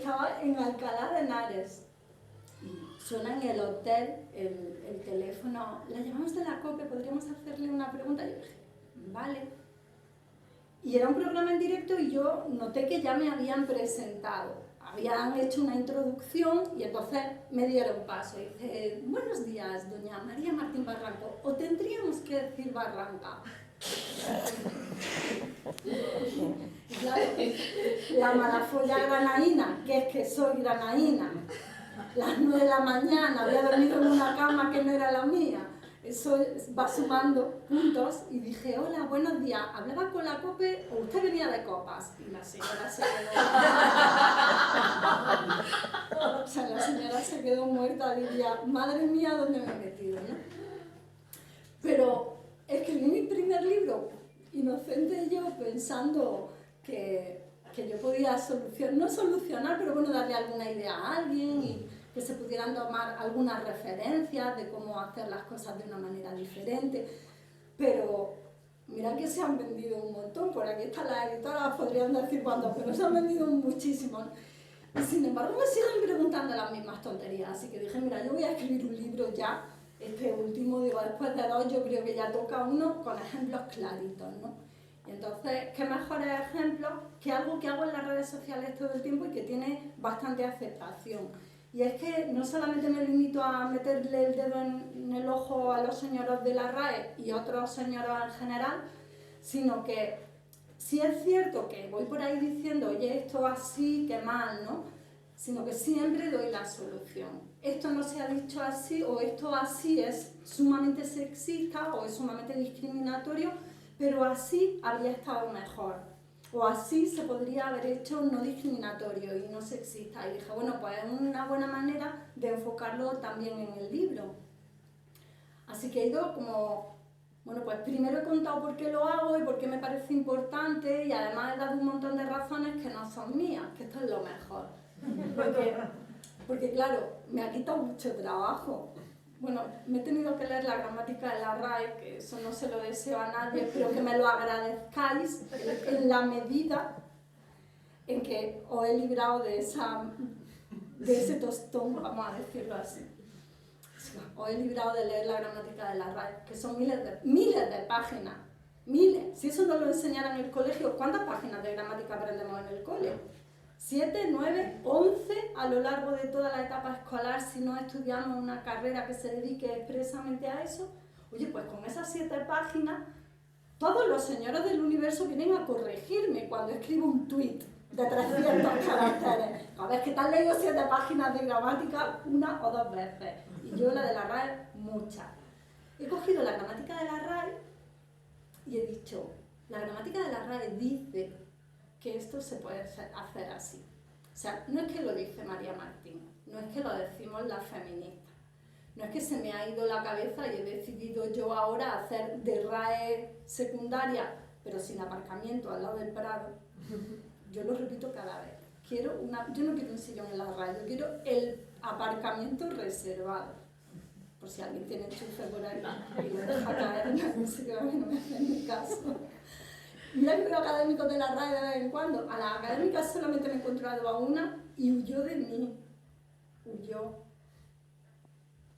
estaba en Alcalá de Henares y suena en el hotel el teléfono. La llamamos de la COPE, ¿podríamos hacerle una pregunta? Y yo dije, vale. Y era un programa en directo y yo noté que ya me habían presentado. Habían hecho una introducción y entonces me dieron paso. Y dice, buenos días, doña María Martín Barranco, o tendríamos que decir Barranca. Claro, la malafolla granaína, que es que soy granaína, las 9 de la mañana, había dormido en una cama que no era la mía. Eso va sumando puntos y dije, hola, buenos días, ¿hablaba con la COPE o usted venía de copas? Y la señora se quedó... O sea, la señora se quedó muerta, diría, madre mía, ¿dónde me he metido? ¿No? Pero escribí mi primer libro, inocente yo, pensando que yo podía no solucionar, pero bueno, darle alguna idea a alguien y que se pudieran tomar algunas referencias de cómo hacer las cosas de una manera diferente. Pero mira que se han vendido un montón, por aquí están las editoras, podrían decir cuántas, pero se han vendido muchísimos. Y sin embargo me siguen preguntando las mismas tonterías, así que dije, mira, yo voy a escribir un libro ya, este último, digo, después de 2 yo creo que ya toca uno con ejemplos claritos, ¿no? Y entonces, ¿qué mejores ejemplos que algo que hago en las redes sociales todo el tiempo y que tiene bastante aceptación? Y es que no solamente me limito a meterle el dedo en el ojo a los señoros de la RAE y otros señoros en general, sino que sí es cierto que voy por ahí diciendo, oye, esto así, qué mal, ¿no? Sino que siempre doy la solución. Esto no se ha dicho así, o esto así es sumamente sexista o es sumamente discriminatorio, pero así habría estado mejor. O así se podría haber hecho no discriminatorio y no sexista. Y dije, bueno, pues es una buena manera de enfocarlo también en el libro. Así que he ido como, bueno, pues primero he contado por qué lo hago y por qué me parece importante y además he dado un montón de razones que no son mías, que esto es lo mejor. Porque claro, me ha quitado mucho trabajo. Bueno, me he tenido que leer la gramática de la RAE, que eso no se lo deseo a nadie, pero que me lo agradezcáis en la medida en que os he librado de ese tostón, vamos a decirlo así. Os he librado de leer la gramática de la RAE, que son miles de páginas. Miles. Si eso no lo enseñaran en el colegio, ¿cuántas páginas de gramática aprendemos en el cole? 7, 9, 11 a lo largo de toda la etapa escolar si no estudiamos una carrera que se dedique expresamente a eso. Oye, pues con esas 7 páginas, todos los señores del universo vienen a corregirme cuando escribo un tuit de 300 caracteres. A ver, que te has leído 7 páginas de gramática 1 o 2 veces. Y yo la de la RAE, muchas. He cogido la gramática de la RAE y he dicho, la gramática de la RAE dice que esto se puede hacer así. O sea, no es que lo dice María Martín, no es que lo decimos las feministas, no es que se me ha ido la cabeza y he decidido yo ahora hacer de RAE secundaria, pero sin aparcamiento al lado del Prado. Yo lo repito cada vez. Yo no quiero un sillón en la RAE, yo quiero el aparcamiento reservado. Por si alguien tiene enchufe por ahí y lo deja caer en algún sitio, a mí no me hace ni caso. Mira que veo académicos de la RAE de vez en cuando. A las académicas solamente me he encontrado a una y huyó de mí. Huyó.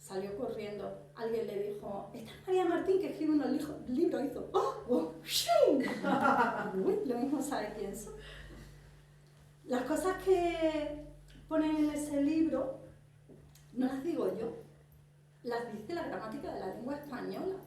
Salió corriendo. Alguien le dijo, esta es María Martín que escribe unos libros. Hizo, ¡oh! ¡Shing! Uy, lo mismo sabe quién soy. Las cosas que ponen en ese libro no las digo yo. Las dice la gramática de la lengua española.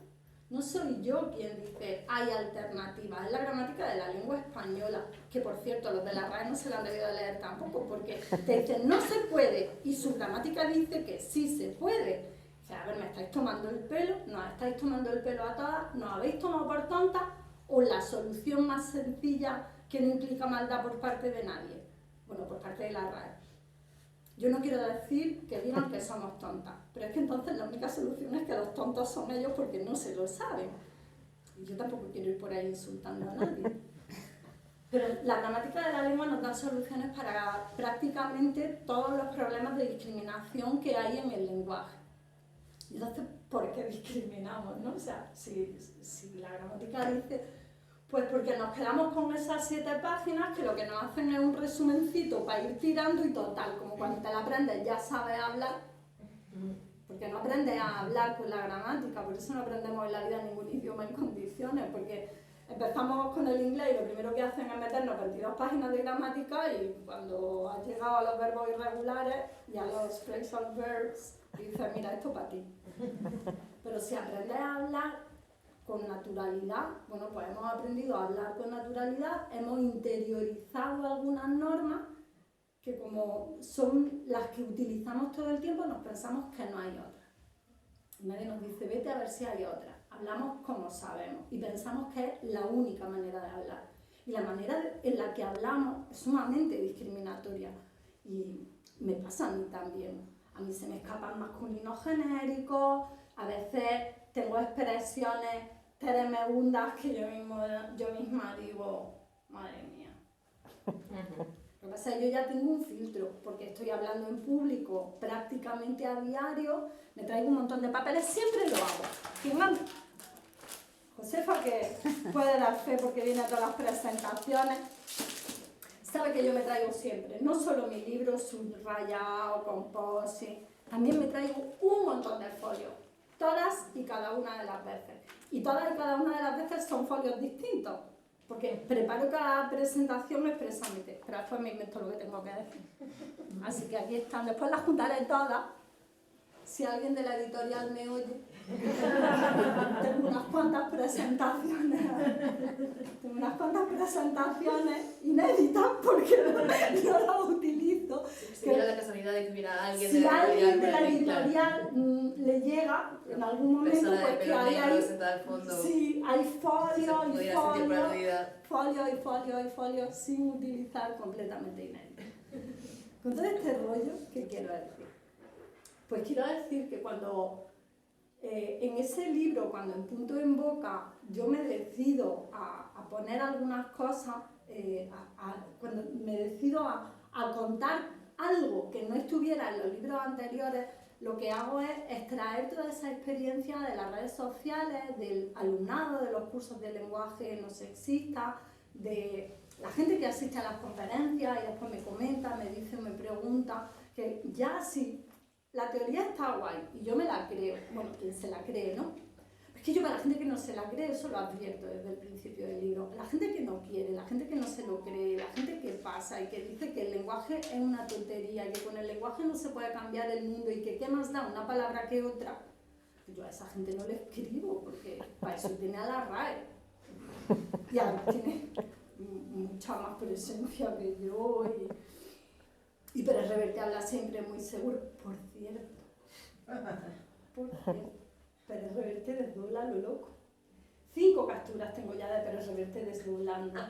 No soy yo quien dice hay alternativas, es la gramática de la lengua española, que por cierto los de la RAE no se la han debido de leer tampoco, porque te dicen no se puede y su gramática dice que sí se puede. O sea, a ver, me estáis tomando el pelo, nos estáis tomando el pelo a todas, nos habéis tomado por tontas, o la solución más sencilla que no implica maldad por parte de nadie. Bueno, por parte de la RAE. Yo no quiero decir que digan que somos tontas, pero es que entonces la única solución es que los tontos son ellos porque no se lo saben. Y yo tampoco quiero ir por ahí insultando a nadie. Pero la gramática de la lengua nos da soluciones para prácticamente todos los problemas de discriminación que hay en el lenguaje. Entonces, ¿por qué discriminamos, no? O sea, si la gramática dice, Pues porque nos quedamos con esas 7 páginas que lo que nos hacen es un resumencito para ir tirando y total, como cuando te la aprendes ya sabes hablar, porque no aprendes a hablar con la gramática, por eso no aprendemos en la vida ningún idioma en condiciones, porque empezamos con el inglés y lo primero que hacen es meternos 22 páginas de gramática y cuando has llegado a los verbos irregulares y a los phrasal verbs, dices, mira, esto para ti. Pero si aprendes a hablar con naturalidad, bueno, pues hemos aprendido a hablar con naturalidad, hemos interiorizado algunas normas que como son las que utilizamos todo el tiempo, nos pensamos que no hay otra. Nadie nos dice, vete a ver si hay otra. Hablamos como sabemos y pensamos que es la única manera de hablar. Y la manera en la que hablamos es sumamente discriminatoria. Y me pasa a mí también. A mí se me escapan masculinos genéricos, a veces tengo expresiones teremegundas que yo misma digo, madre mía. Lo que pasa es que yo ya tengo un filtro, porque estoy hablando en público prácticamente a diario, me traigo un montón de papeles, siempre lo hago. ¿Quién manda? Josefa, que puede dar fe porque viene a todas las presentaciones, sabe que yo me traigo siempre, no solo mi libro subrayado, composite, también me traigo un montón de folios, todas y cada una de las veces. Y todas y cada una de las veces son folios distintos, porque preparo cada presentación expresamente, pero después me invento lo que tengo que decir. Así que aquí están, después las juntaré todas. Si alguien de la editorial me oye, tengo unas cuantas presentaciones inéditas porque no las utilizo. Sería la casualidad de que hubiera alguien si de la editorial. Si alguien de la editorial le llega en algún momento, pues que hay sí, hay folio sin utilizar, completamente inédito. Con todo este rollo, ¿qué quiero decir? Pues quiero decir que cuando en ese libro, cuando en Punto en Boca, yo me decido a poner algunas cosas, cuando me decido a contar algo que no estuviera en los libros anteriores, lo que hago es extraer toda esa experiencia de las redes sociales, del alumnado, de los cursos de lenguaje no sexista, de la gente que asiste a las conferencias y después me comenta, me dice, me pregunta, que ya sí. La teoría está guay y yo me la creo, bueno, quien se la cree, ¿no? Es que yo para la gente que no se la cree, eso lo advierto desde el principio del libro. La gente que no quiere, la gente que no se lo cree, la gente que pasa y que dice que el lenguaje es una tontería, que con el lenguaje no se puede cambiar el mundo y que qué más da una palabra que otra, yo a esa gente no le escribo porque para eso tiene a la RAE. Y además tiene mucha más presencia que yo y Pérez Reverte habla siempre muy seguro. Por cierto, Pérez Reverte desdobla lo loco. 5 capturas tengo ya de Pérez Reverte desdoblando.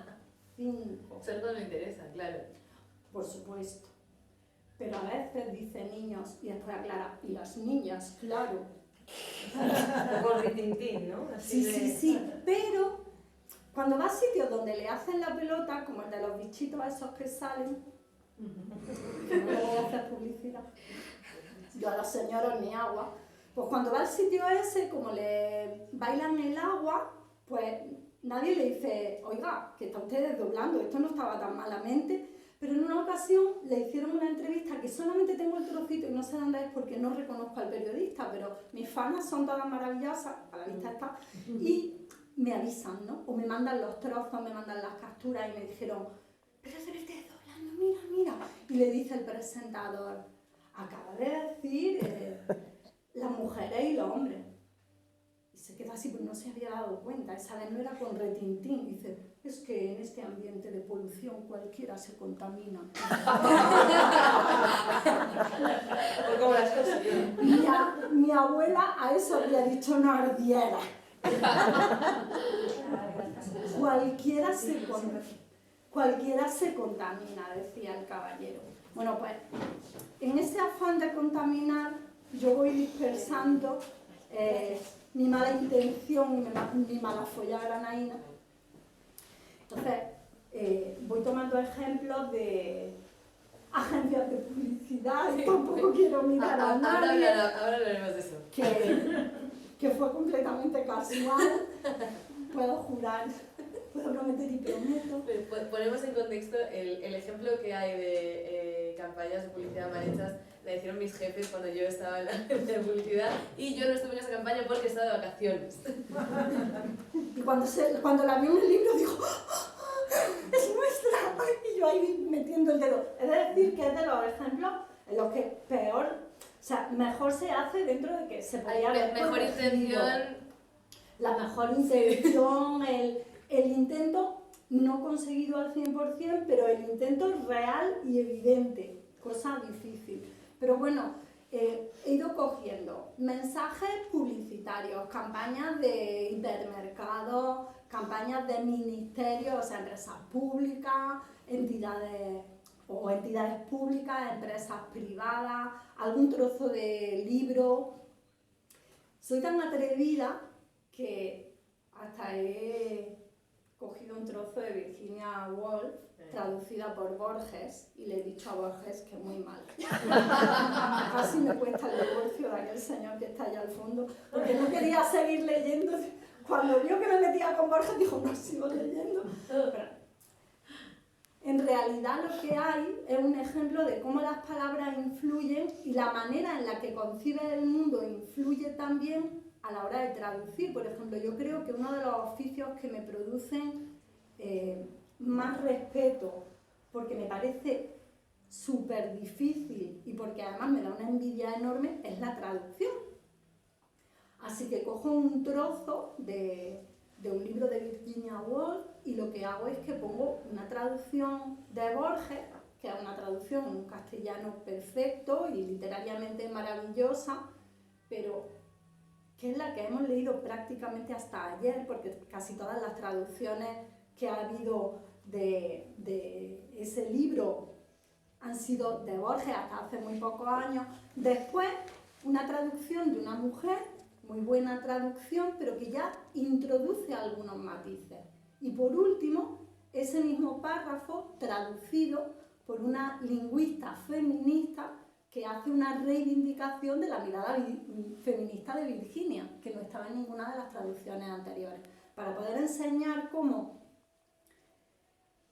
5. Solo me interesa, claro. Por supuesto. Pero a veces dice niños y después aclara, y las niñas, claro. Con ritintín, ¿no? Así Sí, pero cuando va a sitios donde le hacen la pelota, como el de los bichitos esos que salen, que no le voy a hacer publicidad, yo a los señores ni agua, pues cuando va al sitio ese, como le bailan el agua, pues nadie le dice, oiga, que está usted desdoblando, esto no estaba tan malamente, pero en una ocasión le hicieron una entrevista que solamente tengo el trocito y no sé dónde es porque no reconozco al periodista, pero mis fanas son todas maravillosas, a la vista está, y me avisan, ¿no? O me mandan los trozos, me mandan las capturas y me dijeron, pero se ve desdoblando, mira. Y le dice el presentador, acaba de decir las mujeres y los hombres. Y se queda así, pues no se había dado cuenta, esa vez no era con retintín. Dice, es que en este ambiente de polución cualquiera se contamina. como las cosas. Mi abuela a eso había dicho no ardiera. Cualquiera se contamina, decía el caballero. Bueno, pues en ese afán de contaminar yo voy dispersando mi mala intención, mi mala folla granaína. Entonces, voy tomando ejemplos de agencias de publicidad y tampoco quiero mirar a nadie. Ahora hablaremos de eso. Que fue completamente casual, puedo jurar puedo prometer y prometo. Ponemos en contexto el ejemplo que hay de campañas de publicidad mal hechas. La hicieron mis jefes cuando yo estaba en la publicidad y yo no estuve en esa campaña porque estaba de vacaciones. Y cuando la vi en el libro dijo, ¡oh, es nuestra! Y yo ahí metiendo el dedo. Es decir, que es de los ejemplos en los que peor, o sea, mejor se hace dentro de que se podía haber Mejor corregido. intención. La mejor intención, el intento no conseguido al 100%, pero el intento real y evidente, cosa difícil. Pero bueno, he ido cogiendo mensajes publicitarios, campañas de hipermercados, campañas de ministerios, o sea, empresas públicas, entidades públicas, empresas privadas, algún trozo de libro. Soy tan atrevida que hasta he cogido un trozo de Virginia Woolf traducida por Borges y le he dicho a Borges que muy mal. Casi me cuesta el divorcio de aquel señor que está allá al fondo, porque no quería seguir leyendo. Cuando vio que me metía con Borges dijo, no sigo leyendo. Pero en realidad lo que hay es un ejemplo de cómo las palabras influyen y la manera en la que concibes el mundo influye también a la hora de traducir. Por ejemplo, yo creo que uno de los oficios que me producen más respeto, porque me parece súper difícil y porque además me da una envidia enorme, es la traducción. Así que cojo un trozo de un libro de Virginia Woolf y lo que hago es que pongo una traducción de Borges, que es una traducción en un castellano perfecto y literariamente maravillosa, pero que es la que hemos leído prácticamente hasta ayer, porque casi todas las traducciones que ha habido de ese libro han sido de Borges hasta hace muy pocos años. Después, una traducción de una mujer, muy buena traducción, pero que ya introduce algunos matices. Y por último, ese mismo párrafo traducido por una lingüista feminista que hace una reivindicación de la mirada feminista de Virginia, que no estaba en ninguna de las traducciones anteriores, para poder enseñar cómo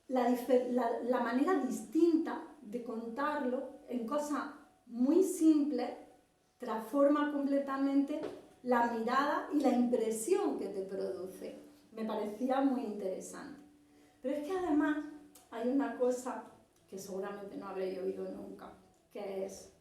la manera distinta de contarlo en cosas muy simples transforma completamente la mirada y la impresión que te produce. Me parecía muy interesante. Pero es que además hay una cosa que seguramente no habréis oído nunca, que es,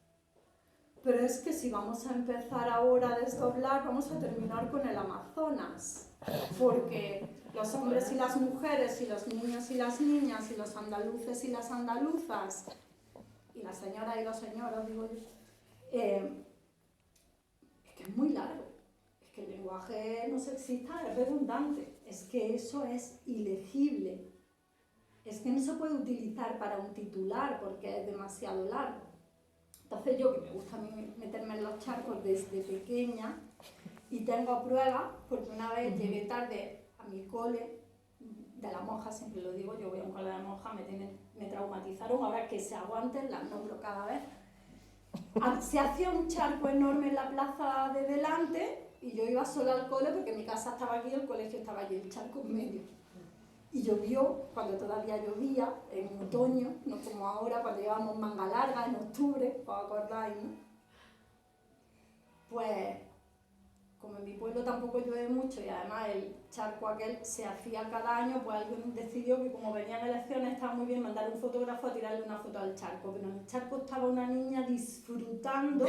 pero es que si vamos a empezar ahora a desdoblar, vamos a terminar con el Amazonas, porque los hombres y las mujeres, y los niños y las niñas, y los andaluces y las andaluzas, y las señoras y los señoros, digo yo, es que es muy largo, es que el lenguaje no sexista es redundante, es que eso es ilegible, es que no se puede utilizar para un titular porque es demasiado largo. Entonces yo, que me gusta a mí meterme en los charcos desde pequeña, y tengo pruebas, porque una vez llegué tarde a mi cole, de la monja, siempre lo digo, yo voy a un cole de monja, me traumatizaron, ahora que se aguanten, las nombro cada vez. Se hacía un charco enorme en la plaza de delante, y yo iba sola al cole porque mi casa estaba aquí y el colegio estaba allí, el charco en medio. Y llovió, cuando todavía llovía, en otoño, no como ahora, cuando llevábamos manga larga, en octubre, ¿os acordáis, no? Pues, como en mi pueblo tampoco llueve mucho y además el charco aquel se hacía cada año, pues alguien decidió que como venían elecciones estaba muy bien mandar un fotógrafo a tirarle una foto al charco, pero en el charco estaba una niña disfrutando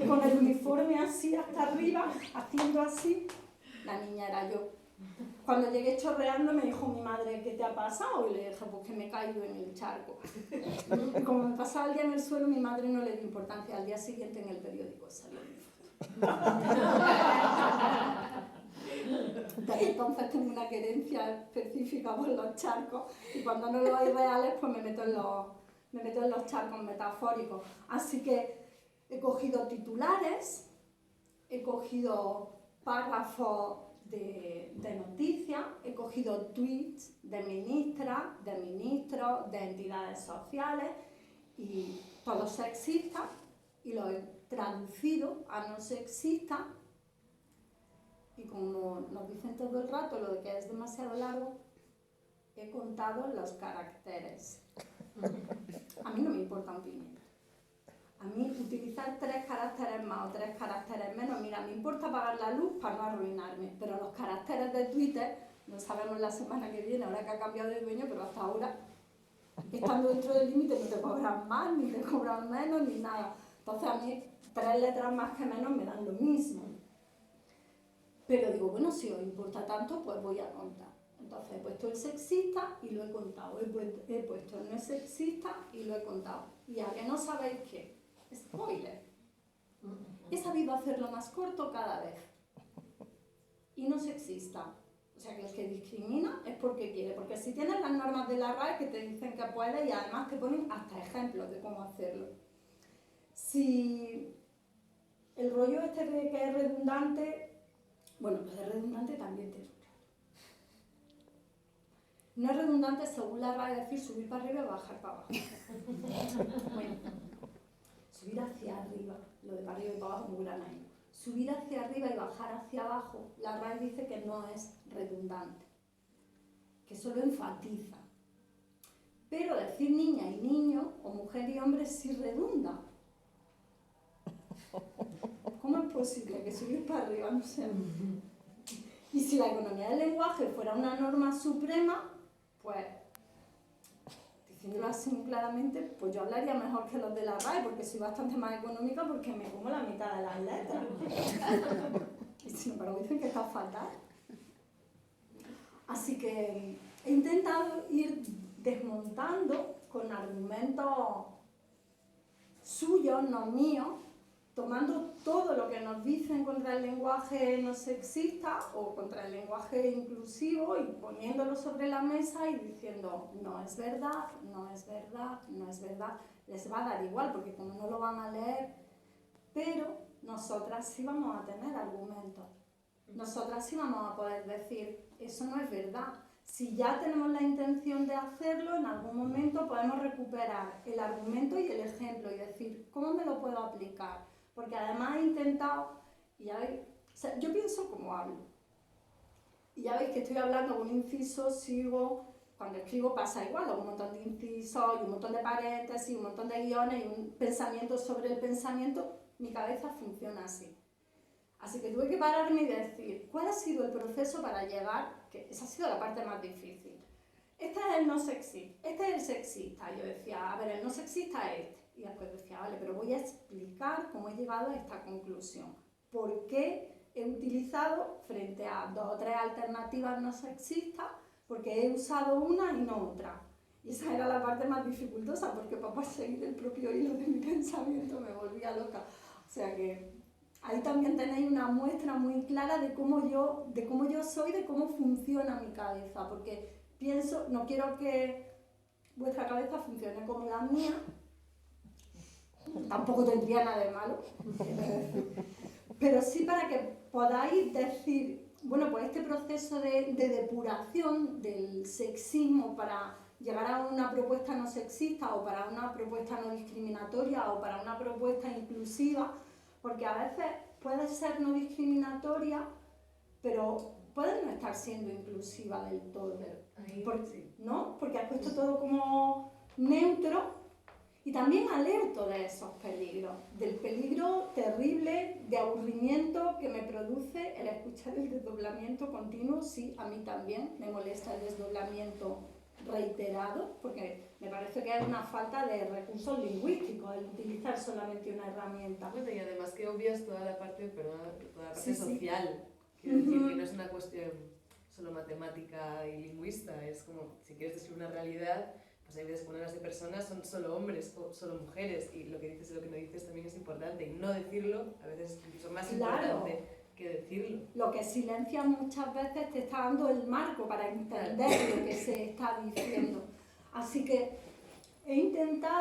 con el uniforme así hasta arriba, haciendo así. La niña era yo. Cuando llegué chorreando me dijo mi madre, ¿qué te ha pasado? Y le dije, pues que me he caído en el charco. Y como me pasaba el día en el suelo, mi madre no le dio importancia. Al día siguiente en el periódico salió mi foto. Desde entonces tengo una querencia específica por los charcos y cuando no los hay reales, pues me meto en los charcos metafóricos. Así que he cogido titulares, he cogido párrafos de noticias, he cogido tweets de ministras, de ministros, de entidades sociales y todos sexistas y los he traducido a no sexistas y como nos dicen todo el rato lo de que es demasiado largo, he contado los caracteres. A mí no me importa un pimiento. A mí utilizar 3 caracteres más o 3 caracteres menos, mira, me importa apagar la luz para no arruinarme, pero los caracteres de Twitter, no sabemos la semana que viene, ahora que ha cambiado de dueño, pero hasta ahora, estando dentro del límite, no te cobran más, ni te cobran menos, ni nada. Entonces a mí 3 letras más que menos me dan lo mismo. Pero digo, bueno, si os importa tanto, pues voy a contar. Entonces he puesto el sexista y lo he contado. He puesto el no es sexista y lo he contado. Y a que no sabéis qué. Spoiler. He sabido hacerlo más corto cada vez. Y no sexista. O sea que el que discrimina es porque quiere. Porque si tienes las normas de la RAE que te dicen que puedes y además te ponen hasta ejemplos de cómo hacerlo. Si el rollo este de que es redundante, bueno, lo de redundante también te lo claro. No es redundante según la RAE decir subir para arriba y bajar para abajo. Bueno, subir hacia arriba, lo de para arriba y para abajo muy gran ahí. Subir hacia arriba y bajar hacia abajo, la RAE dice que no es redundante, que solo enfatiza. Pero decir niña y niño, o mujer y hombre, sí redunda. ¿Cómo es posible que subir para arriba no sea? Y si la economía del lenguaje fuera una norma suprema, pues, diciéndolo así muy claramente, pues yo hablaría mejor que los de la RAE, porque soy bastante más económica porque me como la mitad de las letras. Y sin embargo dicen que está fatal. Así que he intentado ir desmontando con argumentos suyos, no míos, tomando todo lo que nos dicen contra el lenguaje no sexista o contra el lenguaje inclusivo y poniéndolo sobre la mesa y diciendo no es verdad, no es verdad, no es verdad. Les va a dar igual porque como no lo van a leer, pero nosotras sí vamos a tener argumentos. Nosotras sí vamos a poder decir eso no es verdad. Si ya tenemos la intención de hacerlo, en algún momento podemos recuperar el argumento y el ejemplo y decir ¿cómo me lo puedo aplicar? Porque además he intentado, y ya veis, o sea, yo pienso como hablo. Y ya veis que estoy hablando con un inciso, sigo, cuando escribo pasa igual, un montón de incisos, y un montón de paréntesis, un montón de guiones, y un pensamiento sobre el pensamiento, mi cabeza funciona así. Así que tuve que pararme y decir, ¿cuál ha sido el proceso para llegar? Que esa ha sido la parte más difícil. Este es el no sexista, este es el sexista. Yo decía, a ver, el no sexista es este. Y después decía, vale, pero voy a explicar cómo he llegado a esta conclusión. ¿Por qué he utilizado, frente a 2 o 3 alternativas no sexistas, porque he usado una y no otra? Y esa era la parte más dificultosa, porque para seguir el propio hilo de mi pensamiento me volvía loca. O sea que ahí también tenéis una muestra muy clara de cómo yo soy, de cómo funciona mi cabeza, porque pienso, no quiero que vuestra cabeza funcione como la mía, tampoco tendría nada de malo, pero sí para que podáis decir, bueno, pues este proceso de depuración del sexismo para llegar a una propuesta no sexista o para una propuesta no discriminatoria o para una propuesta inclusiva, porque a veces puede ser no discriminatoria, pero puede no estar siendo inclusiva del todo, ¿no? Porque has puesto todo como neutro. Y también alerto de esos peligros, del peligro terrible de aburrimiento que me produce el escuchar el desdoblamiento continuo. Sí, a mí también me molesta el desdoblamiento reiterado, porque me parece que es una falta de recursos lingüísticos el utilizar solamente una herramienta. Bueno, y además que obvias toda la parte, social. Quiero decir que no es una cuestión solo matemática y lingüista, es como, si quieres describir una realidad, pues hay veces que una de las personas son solo hombres o solo mujeres, y lo que dices y lo que no dices también es importante, y no decirlo a veces es incluso más importante que decirlo. Lo que silencia muchas veces te está dando el marco para entender lo que se está diciendo. Así que he intentado